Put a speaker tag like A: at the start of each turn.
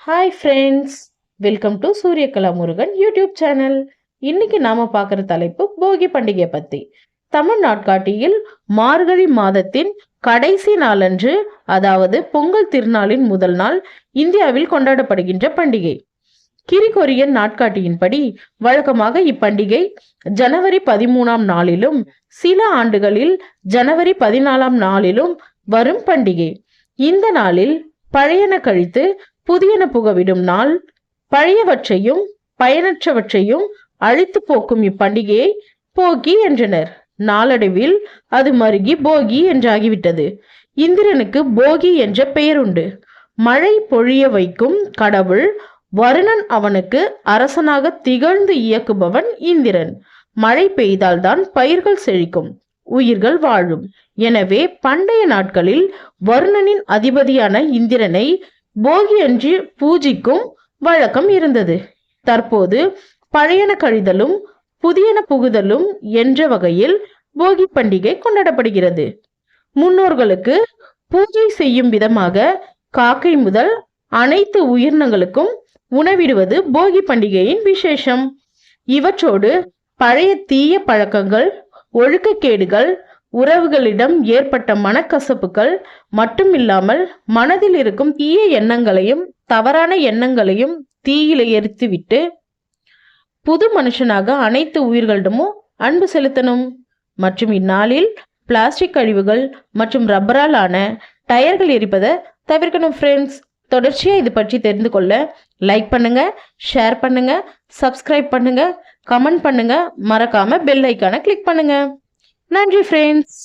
A: Hi friends, welcome to Suryakala Murugan YouTube channel. இன்னைக்கு நாம பார்க்குற தலைப்பு போகி பண்டிகை பத்தி. தமிழ் நாட்காட்டியில் மார்கழி மாதத்தின் கடைசி நாளன்று, அதாவது பொங்கல் திருநாளின் முதல் நாள் இந்தியாவில் கொண்டாடப்படுகின்ற பண்டிகை. கிரிகொரியன் நாட்காட்டியின்படி வழக்கமாக இப்பண்டிகை ஜனவரி 13ஆம் நாளிலும் சில ஆண்டுகளில் ஜனவரி 14ஆம் நாளிலும் வரும் பண்டிகை. இந்த நாளில் பழையன கழித்து புதியன புகவிடும் நாள். பழையவற்றையும் பயனற்றவற்றையும் அழித்து போக்கும் இப்பண்டிகையை போகி என்றனர். நாளடைவில் அது மருகி போகி என்றாகிவிட்டது. இந்திரனுக்கு போகி என்ற பெயர் உண்டு. மழை பொழிய வைக்கும் கடவுள். வருணன் அவனுக்கு அரசனாக திகழ்ந்து இயக்குபவன் இந்திரன். மழை பெய்தால்தான் பயிர்கள் செழிக்கும், உயிர்கள் வாழும். எனவே பண்டைய நாட்களில் வருணனின் அதிபதியான இந்திரனை போகி அன்று பூஜிக்கும் வழக்கம் இருந்தது. தற்போது பழையன கழிதலும் புதியன புகுதலும் என்ற வகையில் போகி பண்டிகை கொண்டாடப்படுகிறது. முன்னோர்களுக்கு பூஜை செய்யும் விதமாக காக்கை முதல் அனைத்து உயிரினங்களுக்கும் உணவிடுவது போகி பண்டிகையின் விசேஷம். இவற்றோடு பழைய தீய பழக்கங்கள், ஒழுக்கக்கேடுகள், உறவுகளிடம் ஏற்பட்ட மனக்கசப்புகள் மட்டுமில்லாமல் மனதில் இருக்கும் தீய எண்ணங்களையும் தவறான எண்ணங்களையும் தீயில எரித்துவிட்டு புது மனுஷனாக அனைத்து உயிர்களிடமும் அன்பு செலுத்தணும். மற்றும் இந்நாளில் பிளாஸ்டிக் கழிவுகள் மற்றும் ரப்பரால் ஆன டயர்கள் எரிப்பதை தவிர்க்கணும். ஃப்ரெண்ட்ஸ், தொடர்ச்சியா இது பற்றி தெரிந்து கொள்ள லைக் பண்ணுங்க, ஷேர் பண்ணுங்க, சப்ஸ்கிரைப் பண்ணுங்க, கமெண்ட் பண்ணுங்க, மறக்காம பெல் ஐக்கானை கிளிக் பண்ணுங்க. நன்றி ஃப்ரெண்ட்ஸ்.